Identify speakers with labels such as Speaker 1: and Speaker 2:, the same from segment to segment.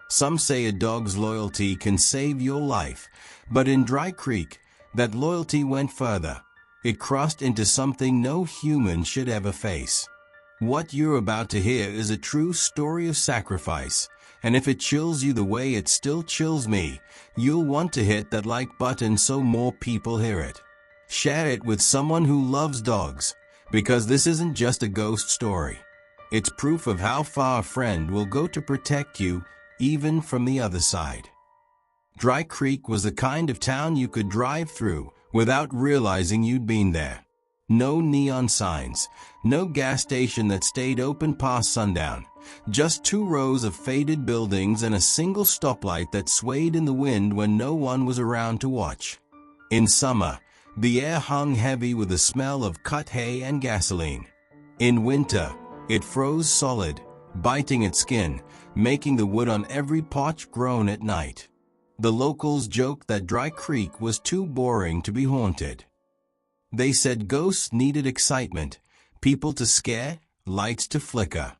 Speaker 1: Some say a dog's loyalty can save your life, but in Dry Creek, that loyalty went further. It crossed into something no human should ever face. What you're about to hear is a true story of sacrifice, and if it chills you the way it still chills me, you'll want to hit that like button so more people hear it. Share it with someone who loves dogs, because this isn't just a ghost story. It's proof of how far a friend will go to protect you, even from the other side. Dry Creek was the kind of town you could drive through without realizing you'd been there. No neon signs, no gas station that stayed open past sundown, just 2 rows of faded buildings and a single stoplight that swayed in the wind when no one was around to watch. In summer, the air hung heavy with the smell of cut hay and gasoline. In winter, it froze solid, biting at skin, making the wood on every porch groan at night. The locals joked that Dry Creek was too boring to be haunted. They said ghosts needed excitement, people to scare, lights to flicker.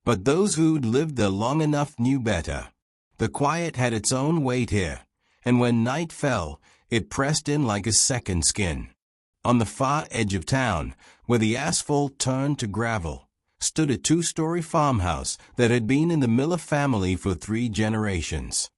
Speaker 1: But those who'd lived there long enough knew better. The quiet had its own weight here, and when night fell, it pressed in like a second skin. On the far edge of town, where the asphalt turned to gravel, stood a 2-story farmhouse that had been in the Miller family for 3 generations.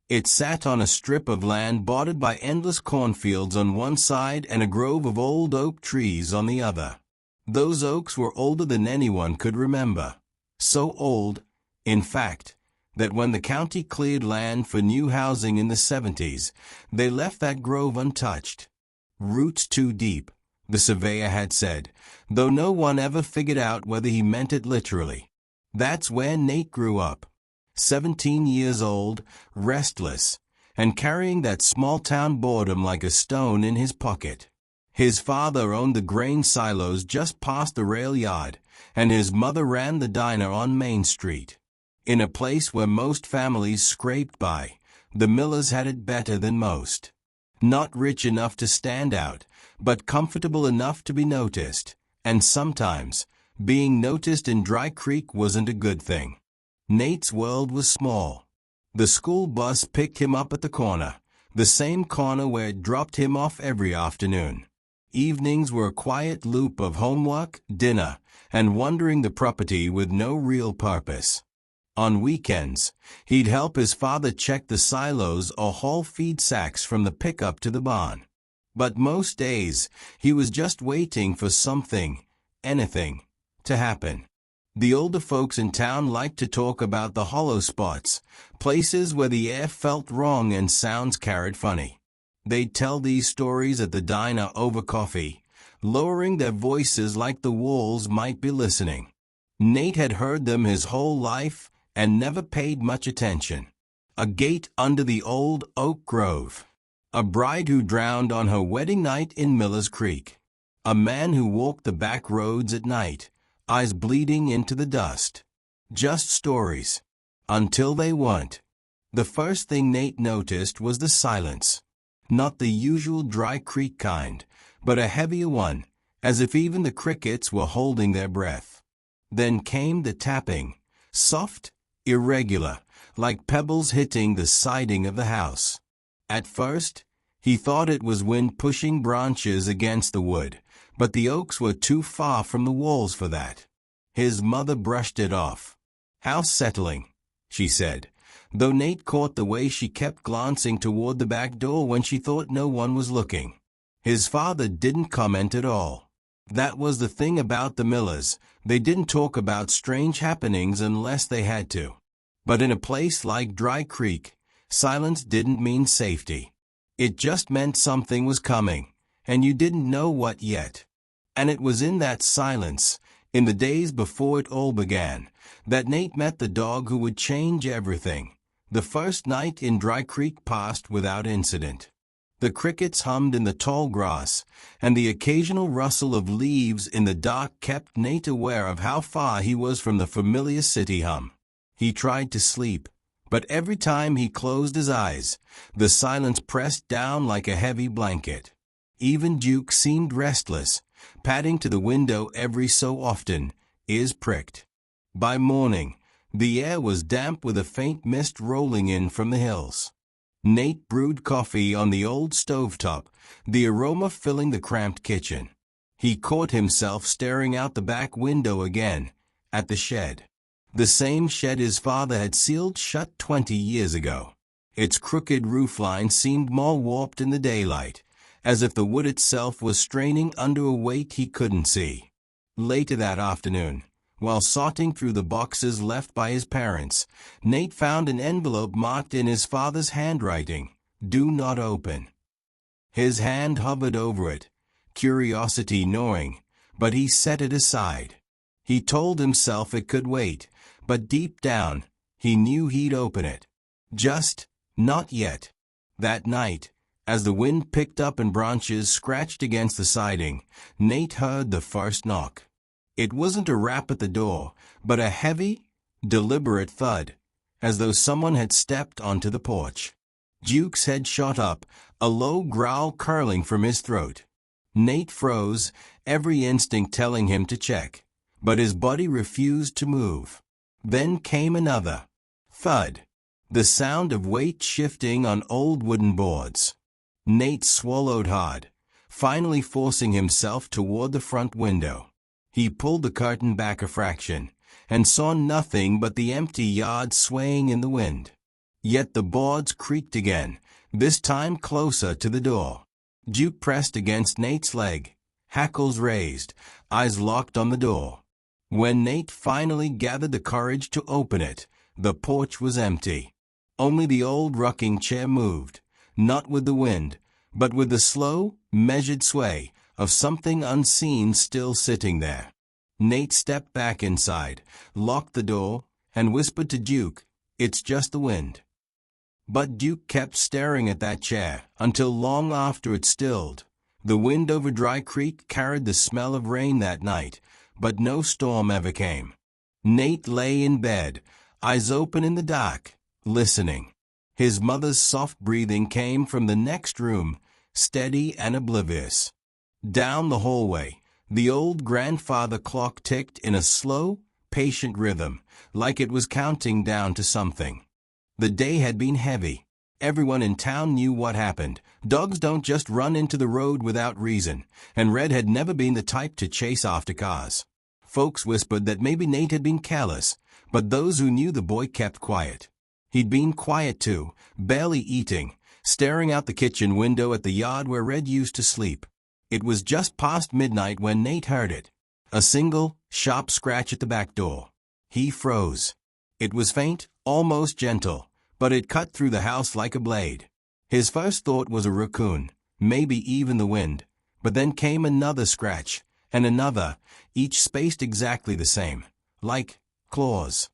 Speaker 1: It sat on a strip of land bordered by endless cornfields on one side and a grove of old oak trees on the other. Those oaks were older than anyone could remember. So old, in fact, that when the county cleared land for new housing in the 70s, they left that grove untouched. Roots too deep, the surveyor had said, though no one ever figured out whether he meant it literally. That's where Nate grew up. 17 years old, restless, and carrying that small-town boredom like a stone in his pocket. His father owned the grain silos just past the rail yard, and his mother ran the diner on Main Street. In a place where most families scraped by, the Millers had it better than most. Not rich enough to stand out, but comfortable enough to be noticed, and sometimes, being noticed in Dry Creek wasn't a good thing. Nate's world was small. The school bus picked him up at the corner, the same corner where it dropped him off every afternoon. Evenings were a quiet loop of homework, dinner, and wandering the property with no real purpose. On weekends, he'd help his father check the silos or haul feed sacks from the pickup to the barn. But most days, he was just waiting for something, anything, to happen. The older folks in town liked to talk about the hollow spots, places where the air felt wrong and sounds carried funny. They'd tell these stories at the diner over coffee, lowering their voices like the walls might be listening. Nate had heard them his whole life and never paid much attention. A gate under the old oak grove. A bride who drowned on her wedding night in Miller's Creek. A man who walked the back roads at night, eyes bleeding into the dust. Just stories. Until they weren't. The first thing Nate noticed was the silence. Not the usual Dry Creek kind, but a heavier one, as if even the crickets were holding their breath. Then came the tapping, soft, irregular, like pebbles hitting the siding of the house. At first, he thought it was wind pushing branches against the wood, but the oaks were too far from the walls for that. His mother brushed it off. "How settling," she said, though Nate caught the way she kept glancing toward the back door when she thought no one was looking. His father didn't comment at all. That was the thing about the Millers, they didn't talk about strange happenings unless they had to. But in a place like Dry Creek, silence didn't mean safety. It just meant something was coming, and you didn't know what yet. And it was in that silence, in the days before it all began, that Nate met the dog who would change everything. The first night in Dry Creek passed without incident. The crickets hummed in the tall grass, and the occasional rustle of leaves in the dark kept Nate aware of how far he was from the familiar city hum. He tried to sleep, but every time he closed his eyes, the silence pressed down like a heavy blanket. Even Duke seemed restless, padding to the window every so often, ears pricked. By morning, The air was damp with a faint mist rolling in from the hills. Nate brewed coffee on the old stovetop, the aroma filling the cramped kitchen. He caught himself staring out the back window again, at the shed. The same shed his father had sealed shut 20 years ago. Its crooked roofline seemed more warped in the daylight, as if the wood itself was straining under a weight he couldn't see. Later that afternoon, while sorting through the boxes left by his parents, Nate found an envelope marked in his father's handwriting, "Do not open." His hand hovered over it, curiosity gnawing, but he set it aside. He told himself it could wait, but deep down, he knew he'd open it. Just not yet. That night, as the wind picked up and branches scratched against the siding, Nate heard the first knock. It wasn't a rap at the door, but a heavy, deliberate thud, as though someone had stepped onto the porch. Duke's head shot up, a low growl curling from his throat. Nate froze, every instinct telling him to check, but his body refused to move. Then came another thud, the sound of weight shifting on old wooden boards. Nate swallowed hard, finally forcing himself toward the front window. He pulled the curtain back a fraction, and saw nothing but the empty yard swaying in the wind. Yet the boards creaked again, this time closer to the door. Duke pressed against Nate's leg, hackles raised, eyes locked on the door. When Nate finally gathered the courage to open it, the porch was empty. Only the old rocking chair moved, not with the wind, but with the slow, measured sway of something unseen still sitting there. Nate stepped back inside, locked the door, and whispered to Duke, "It's just the wind." But Duke kept staring at that chair until long after it stilled. The wind over Dry Creek carried the smell of rain that night, but no storm ever came. Nate lay in bed, eyes open in the dark, listening. His mother's soft breathing came from the next room, steady and oblivious. Down the hallway, the old grandfather clock ticked in a slow, patient rhythm, like it was counting down to something. The day had been heavy. Everyone in town knew what happened. Dogs don't just run into the road without reason, and Red had never been the type to chase after cars. Folks whispered that maybe Nate had been careless, but those who knew the boy kept quiet. He'd been quiet too, barely eating, staring out the kitchen window at the yard where Red used to sleep. It was just past midnight when Nate heard it. A single, sharp scratch at the back door. He froze. It was faint, almost gentle, but it cut through the house like a blade. His first thought was a raccoon, maybe even the wind, but then came another scratch, and another, each spaced exactly the same, like claws.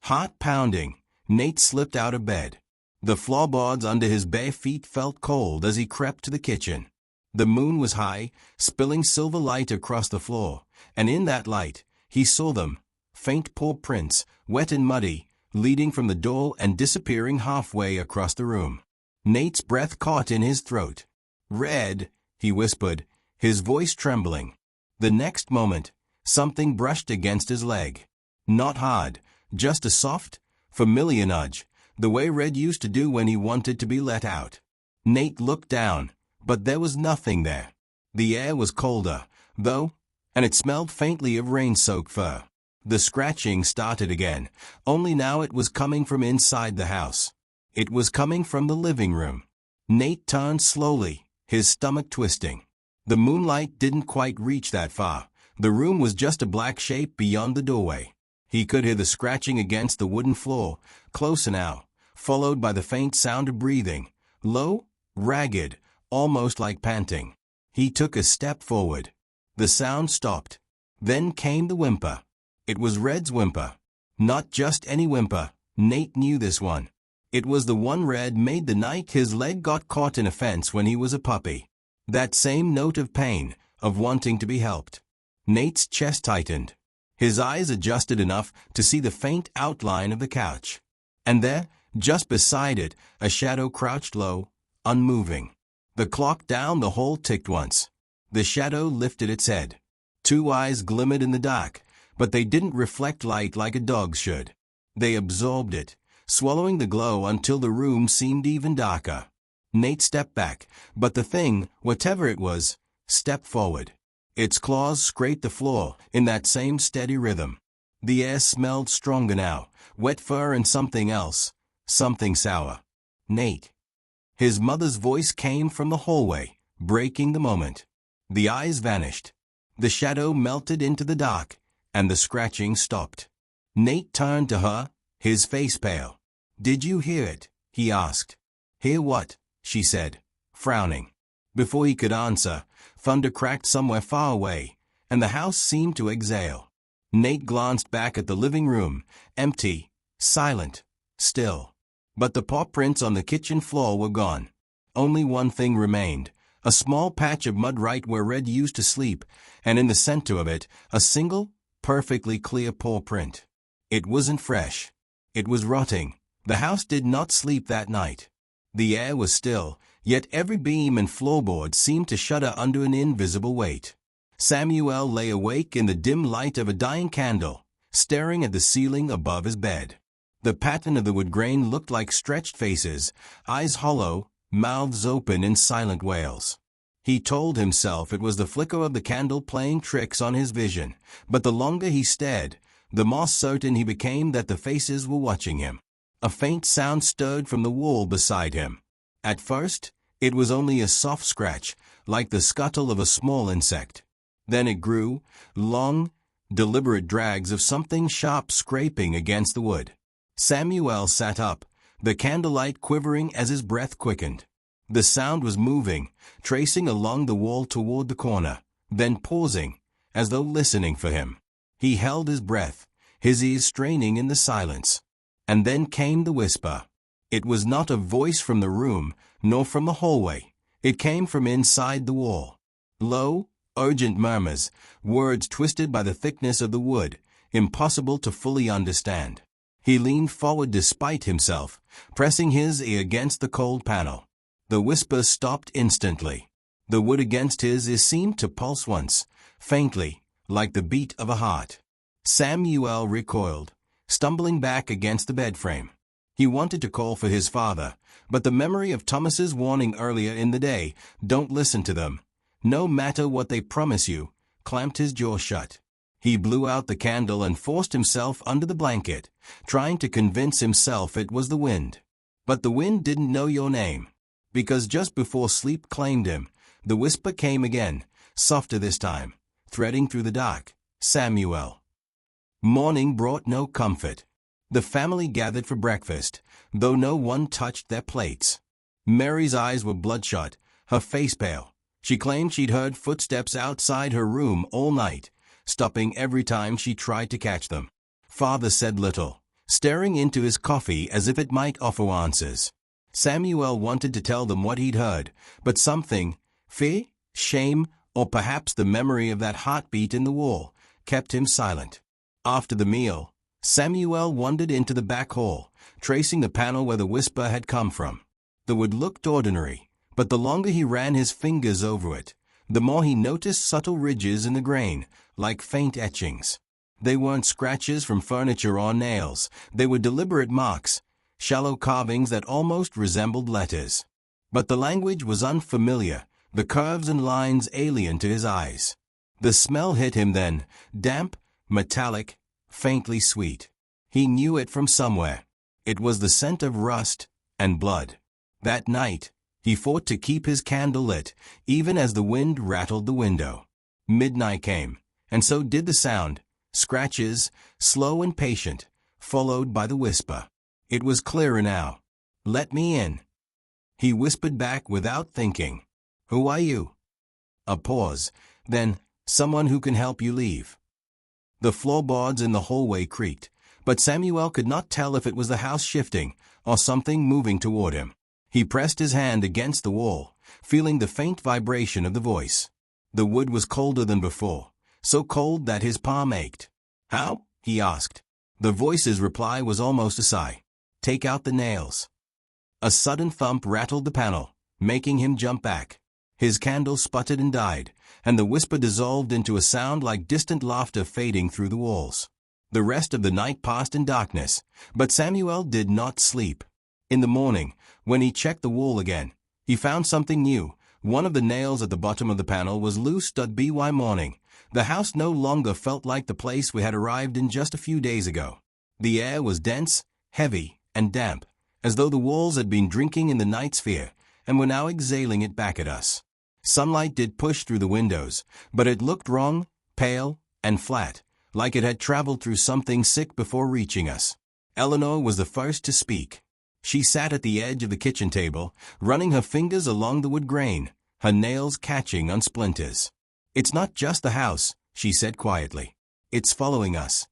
Speaker 1: Heart pounding, Nate slipped out of bed. The floorboards under his bare feet felt cold as he crept to the kitchen. The moon was high, spilling silver light across the floor, and in that light, he saw them, faint paw prints, wet and muddy, leading from the door and disappearing halfway across the room. Nate's breath caught in his throat. "Red," he whispered, his voice trembling. The next moment, something brushed against his leg. Not hard, just a soft, familiar nudge, the way Red used to do when he wanted to be let out. Nate looked down, but there was nothing there. The air was colder, though, and it smelled faintly of rain-soaked fur. The scratching started again, only now it was coming from inside the house. It was coming from the living room. Nate turned slowly, his stomach twisting. The moonlight didn't quite reach that far. The room was just a black shape beyond the doorway. He could hear the scratching against the wooden floor, closer now, followed by the faint sound of breathing, low, ragged, almost like panting. He took a step forward. The sound stopped. Then came the whimper. It was Red's whimper. Not just any whimper. Nate knew this one. It was the one Red made the night his leg got caught in a fence when he was a puppy. That same note of pain, of wanting to be helped. Nate's chest tightened. His eyes adjusted enough to see the faint outline of the couch. And there, just beside it, a shadow crouched low, unmoving. The clock down the hall ticked once. The shadow lifted its head. Two eyes glimmered in the dark, but they didn't reflect light like a dog's should. They absorbed it, swallowing the glow until the room seemed even darker. Nate stepped back, but the thing, whatever it was, stepped forward. Its claws scraped the floor in that same steady rhythm. The air smelled stronger now, wet fur and something else, something sour. Nate. His mother's voice came from the hallway, breaking the moment. The eyes vanished. The shadow melted into the dark, and the scratching stopped. Nate turned to her, his face pale. "Did you hear it?" he asked. "Hear what?" she said, frowning. Before he could answer, thunder cracked somewhere far away, and the house seemed to exhale. Nate glanced back at the living room, empty, silent, still. But the paw prints on the kitchen floor were gone. Only one thing remained, a small patch of mud right where Red used to sleep, and in the center of it, a single, perfectly clear paw print. It wasn't fresh. It was rotting. The house did not sleep that night. The air was still, yet every beam and floorboard seemed to shudder under an invisible weight. Samuel lay awake in the dim light of a dying candle, staring at the ceiling above his bed. The pattern of the wood grain looked like stretched faces, eyes hollow, mouths open in silent wails. He told himself it was the flicker of the candle playing tricks on his vision, but the longer he stared, the more certain he became that the faces were watching him. A faint sound stirred from the wall beside him. At first, it was only a soft scratch, like the scuttle of a small insect. Then it grew, long, deliberate drags of something sharp scraping against the wood. Samuel sat up, the candlelight quivering as his breath quickened. The sound was moving, tracing along the wall toward the corner, then pausing, as though listening for him. He held his breath, his ears straining in the silence. And then came the whisper. It was not a voice from the room, nor from the hallway. It came from inside the wall. Low, urgent murmurs, words twisted by the thickness of the wood, impossible to fully understand. He leaned forward despite himself, pressing his ear against the cold panel. The whisper stopped instantly. The wood against his ear seemed to pulse once, faintly, like the beat of a heart. Samuel recoiled, stumbling back against the bed frame. He wanted to call for his father, but the memory of Thomas's warning earlier in the day, "Don't listen to them, no matter what they promise you," clamped his jaw shut. He blew out the candle and forced himself under the blanket, trying to convince himself it was the wind. But the wind didn't know your name. Because just before sleep claimed him, the whisper came again, softer this time, threading through the dark. "Samuel." Morning brought no comfort. The family gathered for breakfast, though no one touched their plates. Mary's eyes were bloodshot, her face pale. She claimed she'd heard footsteps outside her room all night, stopping every time she tried to catch them. Father said little, staring into his coffee as if it might offer answers. Samuel wanted to tell them what he'd heard, but something, fear, shame, or perhaps the memory of that heartbeat in the wall, kept him silent. After the meal, Samuel wandered into the back hall, tracing the panel where the whisper had come from. The wood looked ordinary, but the longer he ran his fingers over it, the more he noticed subtle ridges in the grain, like faint etchings. They weren't scratches from furniture or nails, they were deliberate marks, shallow carvings that almost resembled letters. But the language was unfamiliar, the curves and lines alien to his eyes. The smell hit him then, damp, metallic, faintly sweet. He knew it from somewhere. It was the scent of rust and blood. That night, he fought to keep his candle lit, even as the wind rattled the window. Midnight came, and so did the sound, scratches, slow and patient, followed by the whisper. It was clearer now. "Let me in," he whispered back without thinking. "Who are you?" A pause, then, "Someone who can help you leave." The floorboards in the hallway creaked, but Samuel could not tell if it was the house shifting or something moving toward him. He pressed his hand against the wall, feeling the faint vibration of the voice. The wood was colder than before, so cold that his palm ached. "How?" he asked. The voice's reply was almost a sigh. "Take out the nails." A sudden thump rattled the panel, making him jump back. His candle sputtered and died, and the whisper dissolved into a sound like distant laughter fading through the walls. The rest of the night passed in darkness, but Samuel did not sleep. In the morning, when he checked the wall again, he found something new. One of the nails at the bottom of the panel was loose. By morning, the house no longer felt like the place we had arrived in just a few days ago. The air was dense, heavy, and damp, as though the walls had been drinking in the night sphere and were now exhaling it back at us. Sunlight did push through the windows, but it looked wrong, pale, and flat, like it had traveled through something sick before reaching us. Eleanor was the first to speak. She sat at the edge of the kitchen table, running her fingers along the wood grain, her nails catching on splinters. "It's not just the house," she said quietly. "It's following us."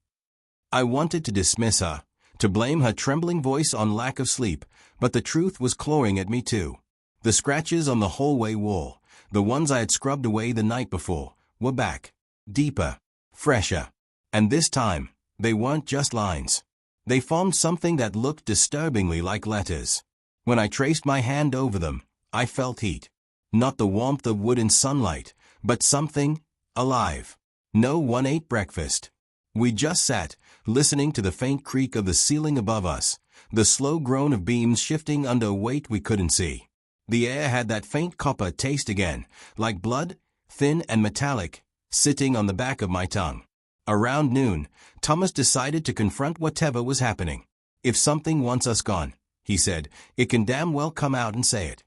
Speaker 1: I wanted to dismiss her, to blame her trembling voice on lack of sleep, but the truth was clawing at me too. The scratches on the hallway wall, the ones I had scrubbed away the night before, were back, deeper, fresher. And this time, they weren't just lines. They formed something that looked disturbingly like letters. When I traced my hand over them, I felt heat. Not the warmth of wood and sunlight, but something alive. No one ate breakfast. We just sat, listening to the faint creak of the ceiling above us, the slow groan of beams shifting under a weight we couldn't see. The air had that faint copper taste again, like blood, thin and metallic, sitting on the back of my tongue. Around noon, Thomas decided to confront whatever was happening. "If something wants us gone," he said, "it can damn well come out and say it."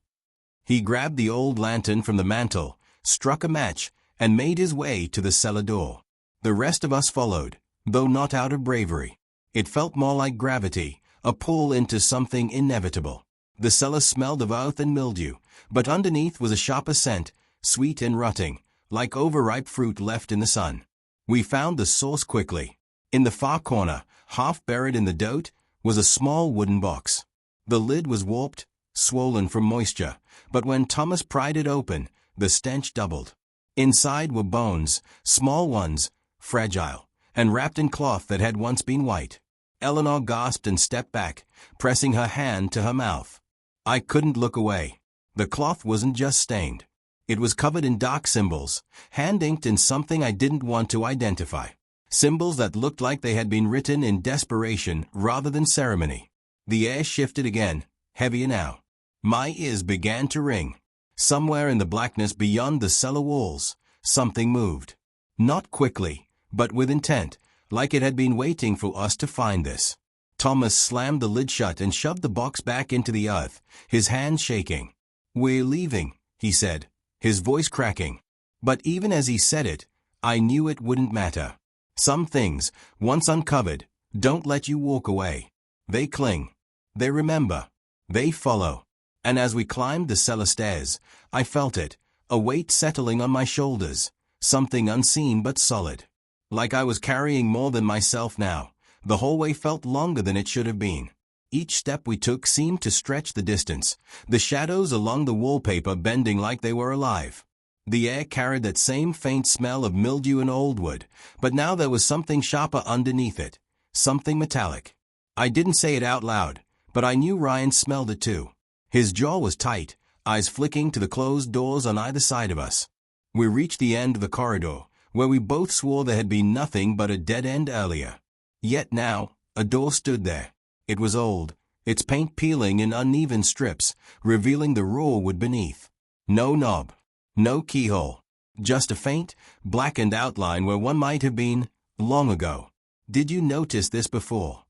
Speaker 1: He grabbed the old lantern from the mantel, struck a match, and made his way to the cellar door. The rest of us followed, though not out of bravery. It felt more like gravity, a pull into something inevitable. The cellar smelled of earth and mildew, but underneath was a sharper scent, sweet and rotting, like overripe fruit left in the sun. We found the source quickly. In the far corner, half buried in the dirt, was a small wooden box. The lid was warped, swollen from moisture, but when Thomas pried it open, the stench doubled. Inside were bones, small ones, fragile, and wrapped in cloth that had once been white. Eleanor gasped and stepped back, pressing her hand to her mouth. I couldn't look away. The cloth wasn't just stained. It was covered in dark symbols, hand-inked in something I didn't want to identify. Symbols that looked like they had been written in desperation rather than ceremony. The air shifted again, heavier now. My ears began to ring. Somewhere in the blackness beyond the cellar walls, something moved. Not quickly, but with intent, like it had been waiting for us to find this. Thomas slammed the lid shut and shoved the box back into the earth, his hands shaking. "We're leaving," he said, his voice cracking. But even as he said it, I knew it wouldn't matter. Some things, once uncovered, don't let you walk away. They cling. They remember. They follow. And as we climbed the cellar stairs, I felt it, a weight settling on my shoulders, something unseen but solid. Like I was carrying more than myself now. The hallway felt longer than it should have been. Each step we took seemed to stretch the distance, the shadows along the wallpaper bending like they were alive. The air carried that same faint smell of mildew and old wood, but now there was something sharper underneath it, something metallic. I didn't say it out loud, but I knew Ryan smelled it too. His jaw was tight, eyes flicking to the closed doors on either side of us. We reached the end of the corridor, where we both swore there had been nothing but a dead end earlier. Yet now, a door stood there. It was old, its paint peeling in uneven strips, revealing the raw wood beneath. No knob, no keyhole, just a faint, blackened outline where one might have been, long ago. "Did you notice this before?"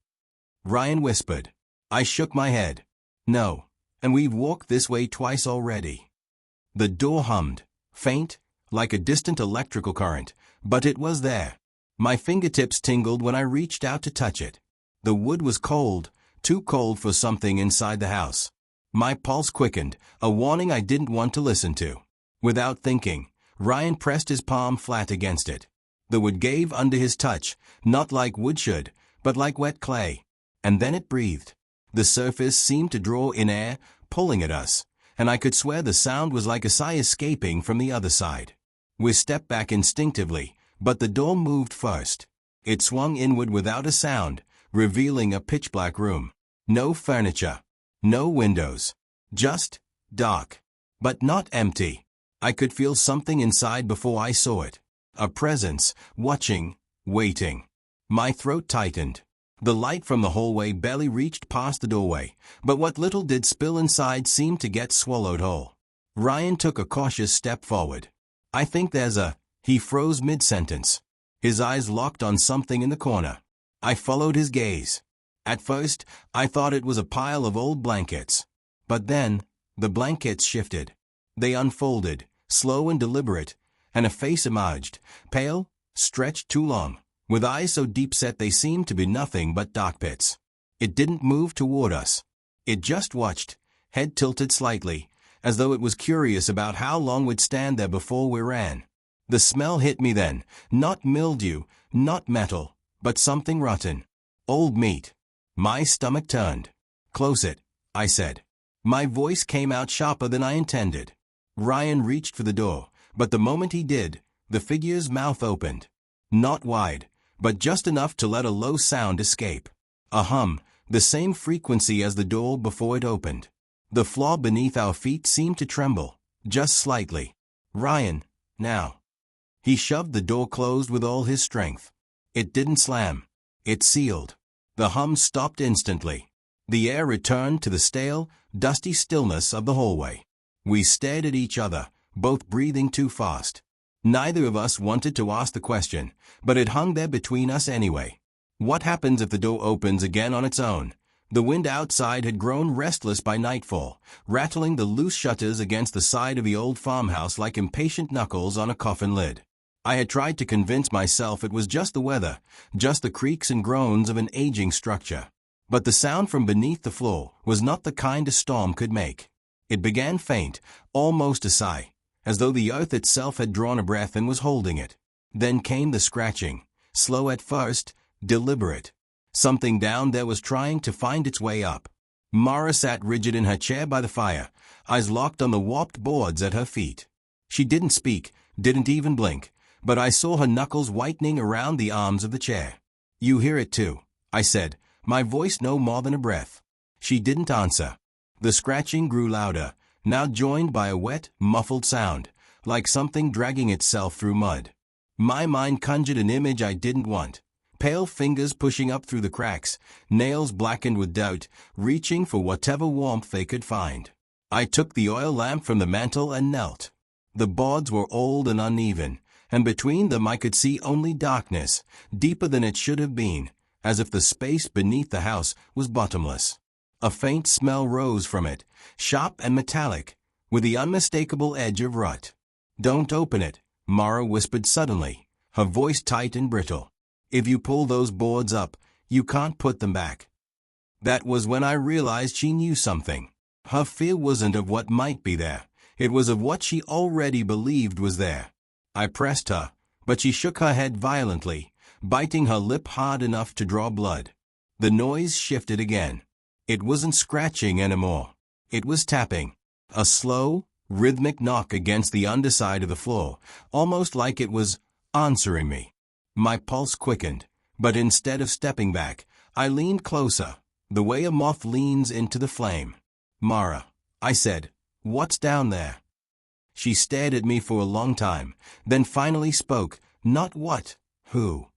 Speaker 1: Ryan whispered. I shook my head. "No, and we've walked this way twice already." The door hummed, faint, like a distant electrical current, but it was there. My fingertips tingled when I reached out to touch it. The wood was cold, too cold for something inside the house. My pulse quickened, a warning I didn't want to listen to. Without thinking, Ryan pressed his palm flat against it. The wood gave under his touch, not like wood should, but like wet clay. And then it breathed. The surface seemed to draw in air, pulling at us, and I could swear the sound was like a sigh escaping from the other side. We stepped back instinctively, but the door moved first. It swung inward without a sound, revealing a pitch-black room. No furniture, no windows, just dark, but not empty. I could feel something inside before I saw it. A presence, watching, waiting. My throat tightened. The light from the hallway barely reached past the doorway, but what little did spill inside seemed to get swallowed whole. Ryan took a cautious step forward. I think there's a... He froze mid-sentence. His eyes locked on something in the corner. I followed his gaze. At first, I thought it was a pile of old blankets. But then, the blankets shifted. They unfolded, slow and deliberate, and a face emerged, pale, stretched too long, with eyes so deep-set they seemed to be nothing but dark pits. It didn't move toward us. It just watched, head tilted slightly, as though it was curious about how long we'd stand there before we ran. The smell hit me then, not mildew, not metal, but something rotten. Old meat. My stomach turned. Close it, I said. My voice came out sharper than I intended. Ryan reached for the door, but the moment he did, the figure's mouth opened. Not wide, but just enough to let a low sound escape. A hum, the same frequency as the door before it opened. The floor beneath our feet seemed to tremble, just slightly. Ryan, now. He shoved the door closed with all his strength. It didn't slam. It sealed. The hum stopped instantly. The air returned to the stale, dusty stillness of the hallway. We stared at each other, both breathing too fast. Neither of us wanted to ask the question, but it hung there between us anyway. What happens if the door opens again on its own? The wind outside had grown restless by nightfall, rattling the loose shutters against the side of the old farmhouse like impatient knuckles on a coffin lid. I had tried to convince myself it was just the weather, just the creaks and groans of an aging structure. But the sound from beneath the floor was not the kind a storm could make. It began faint, almost a sigh, as though the earth itself had drawn a breath and was holding it. Then came the scratching, slow at first, deliberate. Something down there was trying to find its way up. Mara sat rigid in her chair by the fire, eyes locked on the warped boards at her feet. She didn't speak, didn't even blink, but I saw her knuckles whitening around the arms of the chair. You hear it too, I said, my voice no more than a breath. She didn't answer. The scratching grew louder, now joined by a wet, muffled sound, like something dragging itself through mud. My mind conjured an image I didn't want. Pale fingers pushing up through the cracks, nails blackened with doubt, reaching for whatever warmth they could find. I took the oil lamp from the mantel and knelt. The boards were old and uneven, and between them I could see only darkness, deeper than it should have been, as if the space beneath the house was bottomless. A faint smell rose from it, sharp and metallic, with the unmistakable edge of rut. Don't open it, Mara whispered suddenly, her voice tight and brittle. If you pull those boards up, you can't put them back. That was when I realized she knew something. Her fear wasn't of what might be there. It was of what she already believed was there. I pressed her, but she shook her head violently, biting her lip hard enough to draw blood. The noise shifted again. It wasn't scratching anymore. It was tapping. A slow, rhythmic knock against the underside of the floor, almost like it was answering me. My pulse quickened, but instead of stepping back, I leaned closer, the way a moth leans into the flame. Mara, I said, what's down there? She stared at me for a long time, then finally spoke, not what, who.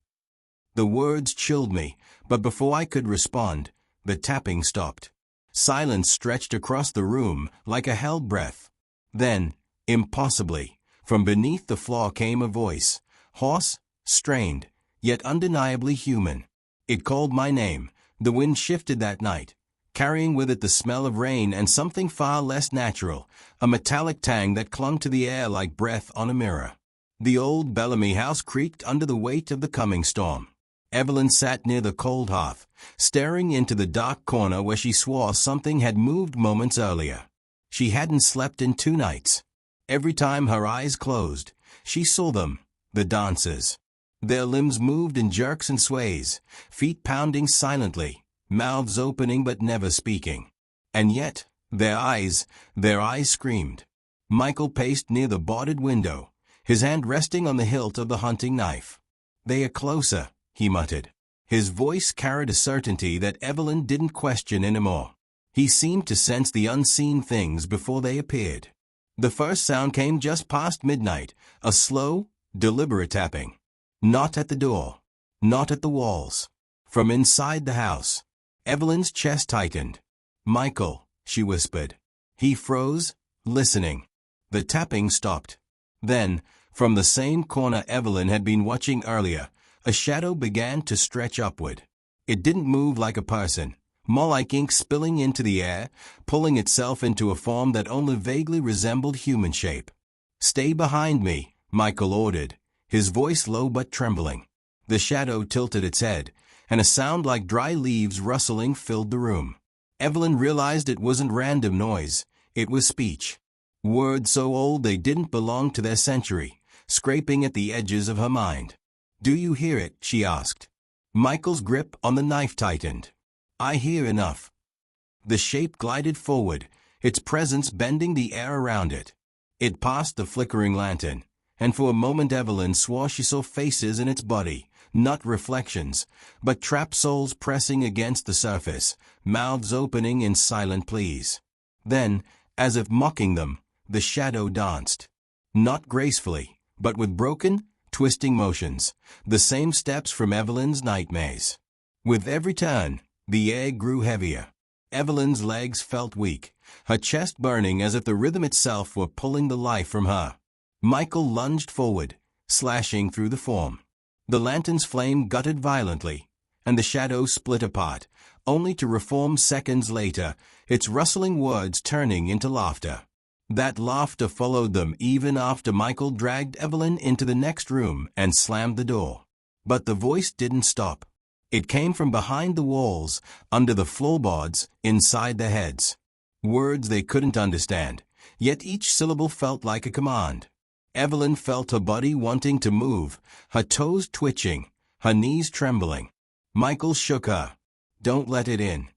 Speaker 1: The words chilled me, but before I could respond, the tapping stopped. Silence stretched across the room like a held breath. Then, impossibly, from beneath the floor came a voice, hoarse, strained, yet undeniably human. It called my name. The wind shifted that night, carrying with it the smell of rain and something far less natural, a metallic tang that clung to the air like breath on a mirror. The old Bellamy house creaked under the weight of the coming storm. Evelyn sat near the cold hearth, staring into the dark corner where she swore something had moved moments earlier. She hadn't slept in 2 nights. Every time her eyes closed, she saw them, the dancers. Their limbs moved in jerks and sways, feet pounding silently, mouths opening but never speaking. And yet, their eyes screamed. Michael paced near the boarded window, his hand resting on the hilt of the hunting knife. They are closer, he muttered. His voice carried a certainty that Evelyn didn't question anymore. He seemed to sense the unseen things before they appeared. The first sound came just past midnight, a slow, deliberate tapping. Not at the door. not at the walls. From inside the house. Evelyn's chest tightened. "Michael," she whispered. He froze, listening. The tapping stopped. Then, from the same corner Evelyn had been watching earlier, a shadow began to stretch upward. It didn't move like a person, more like ink spilling into the air, pulling itself into a form that only vaguely resembled human shape. "Stay behind me," Michael ordered, his voice low but trembling. The shadow tilted its head, and a sound like dry leaves rustling filled the room. Evelyn realized it wasn't random noise, it was speech. Words so old they didn't belong to their century, scraping at the edges of her mind. "Do you hear it?" she asked. Michael's grip on the knife tightened. "I hear enough." The shape glided forward, its presence bending the air around it. It passed the flickering lantern, and for a moment Evelyn swore she saw faces in its body, not reflections, but trapped souls pressing against the surface, mouths opening in silent pleas. Then, as if mocking them, the shadow danced. Not gracefully, but with broken, twisting motions, the same steps from Evelyn's nightmares. With every turn, the air grew heavier. Evelyn's legs felt weak, her chest burning as if the rhythm itself were pulling the life from her. Michael lunged forward, slashing through the form. The lantern's flame guttered violently, and the shadow split apart, only to reform seconds later, its rustling words turning into laughter. That laughter followed them even after Michael dragged Evelyn into the next room and slammed the door. But the voice didn't stop. It came from behind the walls, under the floorboards, inside their heads. Words they couldn't understand, yet each syllable felt like a command. Evelyn felt her body wanting to move, her toes twitching, her knees trembling. Michael shook her. "Don't let it in."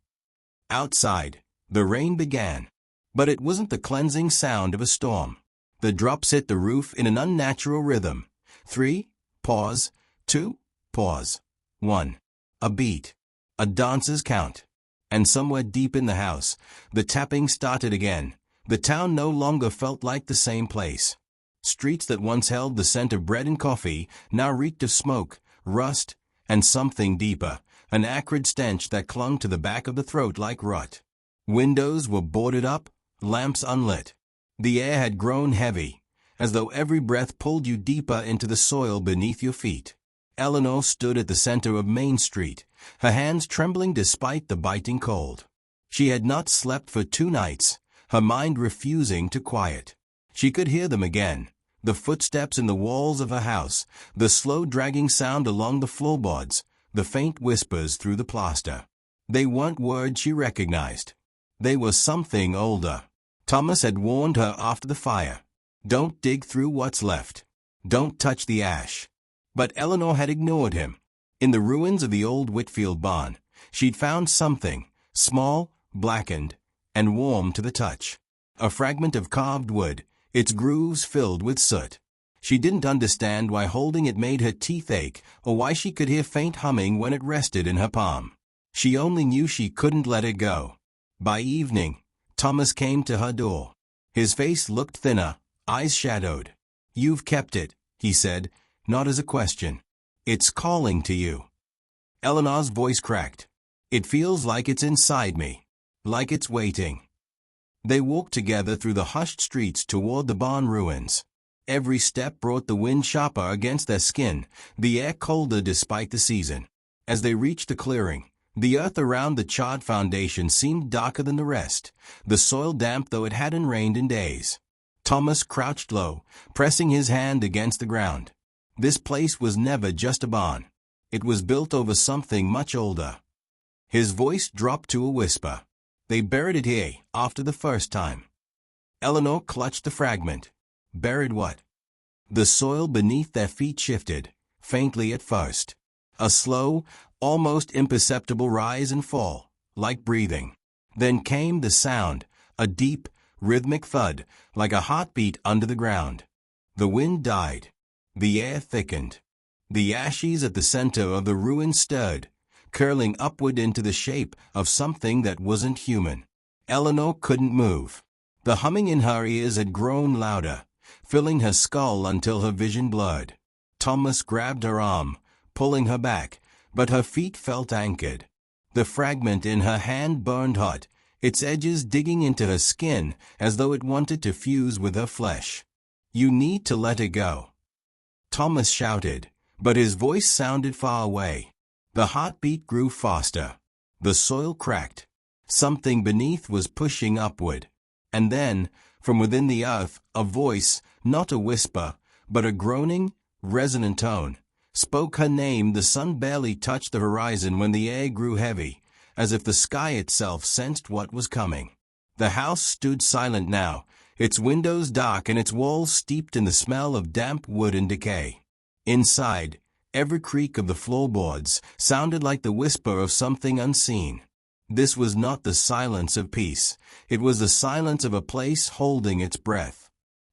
Speaker 1: Outside, the rain began. But it wasn't the cleansing sound of a storm. The drops hit the roof in an unnatural rhythm. 3, pause, 2, pause, 1. A beat. A dancer's count. And somewhere deep in the house, the tapping started again. The town no longer felt like the same place. Streets that once held the scent of bread and coffee now reeked of smoke, rust, and something deeper, an acrid stench that clung to the back of the throat like rot. Windows were boarded up, lamps unlit. The air had grown heavy, as though every breath pulled you deeper into the soil beneath your feet. Eleanor stood at the center of Main Street, her hands trembling despite the biting cold. She had not slept for 2 nights, her mind refusing to quiet. She could hear them again, the footsteps in the walls of her house, the slow dragging sound along the floorboards, the faint whispers through the plaster. They weren't words she recognized. They were something older. Thomas had warned her after the fire. "Don't dig through what's left. Don't touch the ash." But Eleanor had ignored him. In the ruins of the old Whitfield barn, she'd found something, small, blackened, and warm to the touch. A fragment of carved wood, its grooves filled with soot. She didn't understand why holding it made her teeth ache or why she could hear faint humming when it rested in her palm. She only knew she couldn't let it go. By evening, Thomas came to her door. His face looked thinner, eyes shadowed. "You've kept it," he said, not as a question. "It's calling to you." Eleanor's voice cracked. "It feels like it's inside me, like it's waiting." They walked together through the hushed streets toward the barn ruins. Every step brought the wind sharper against their skin, the air colder despite the season. As they reached the clearing, the earth around the charred foundation seemed darker than the rest, the soil damp though it hadn't rained in days. Thomas crouched low, pressing his hand against the ground. This place was never just a barn. It was built over something much older. His voice dropped to a whisper. "They buried it here after the first time." Eleanor clutched the fragment. Buried what? The soil beneath their feet shifted, faintly at first. A slow, almost imperceptible rise and fall, like breathing. Then came the sound, a deep, rhythmic thud, like a heartbeat under the ground. The wind died. The air thickened. The ashes at the center of the ruin stirred, curling upward into the shape of something that wasn't human. Eleanor couldn't move. The humming in her ears had grown louder, filling her skull until her vision blurred. Thomas grabbed her arm, pulling her back, but her feet felt anchored. The fragment in her hand burned hot, its edges digging into her skin as though it wanted to fuse with her flesh. "You need to let it go," Thomas shouted, but his voice sounded far away. The heartbeat grew faster. The soil cracked. Something beneath was pushing upward. And then, from within the earth, a voice, not a whisper, but a groaning, resonant tone, spoke her name. The sun barely touched the horizon when the air grew heavy, as if the sky itself sensed what was coming. The house stood silent now, its windows dark and its walls steeped in the smell of damp wood and decay. Inside, every creak of the floorboards sounded like the whisper of something unseen. This was not the silence of peace. It was the silence of a place holding its breath.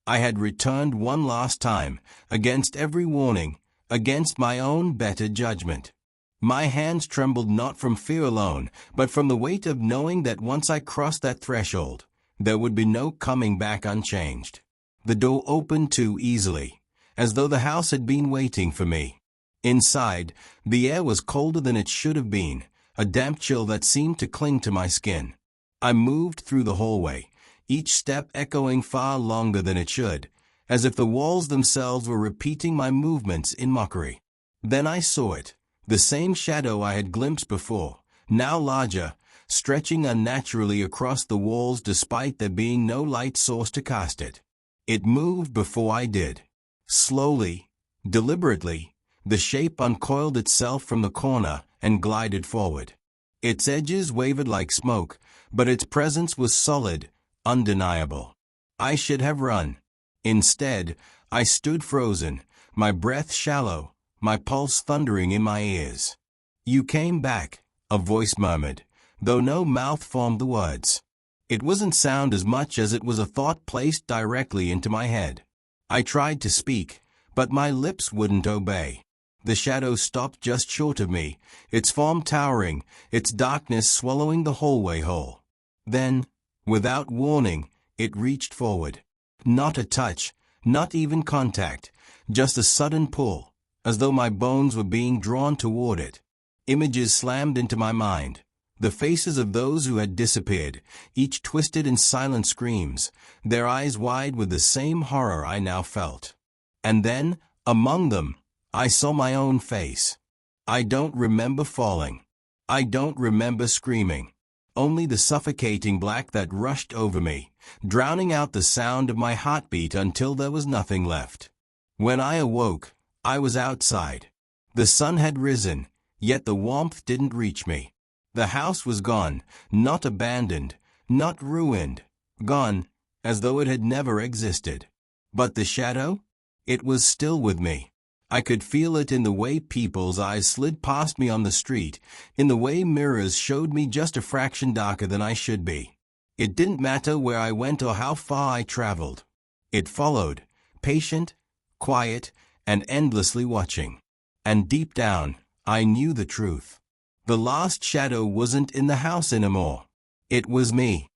Speaker 1: I had returned one last time, against every warning, against my own better judgment. My hands trembled not from fear alone, but from the weight of knowing that once I crossed that threshold, there would be no coming back unchanged. The door opened too easily, as though the house had been waiting for me. Inside, the air was colder than it should have been, a damp chill that seemed to cling to my skin. I moved through the hallway, each step echoing far longer than it should, as if the walls themselves were repeating my movements in mockery. Then I saw it, the same shadow I had glimpsed before, now larger, stretching unnaturally across the walls despite there being no light source to cast it. It moved before I did. Slowly, deliberately, the shape uncoiled itself from the corner and glided forward. Its edges wavered like smoke, but its presence was solid, undeniable. I should have run. Instead, I stood frozen, my breath shallow, my pulse thundering in my ears. "You came back," a voice murmured, though no mouth formed the words. It wasn't sound as much as it was a thought placed directly into my head. I tried to speak, but my lips wouldn't obey. The shadow stopped just short of me, its form towering, its darkness swallowing the hallway whole. Then, without warning, it reached forward. Not a touch, not even contact, just a sudden pull, as though my bones were being drawn toward it. Images slammed into my mind. The faces of those who had disappeared, each twisted in silent screams, their eyes wide with the same horror I now felt. And then, among them, I saw my own face. I don't remember falling. I don't remember screaming. Only the suffocating black that rushed over me, drowning out the sound of my heartbeat until there was nothing left. When I awoke, I was outside. The sun had risen, yet the warmth didn't reach me. The house was gone, not abandoned, not ruined, gone, as though it had never existed. But the shadow? It was still with me. I could feel it in the way people's eyes slid past me on the street, in the way mirrors showed me just a fraction darker than I should be. It didn't matter where I went or how far I traveled. It followed, patient, quiet, and endlessly watching. And deep down, I knew the truth. The last shadow wasn't in the house anymore. It was me.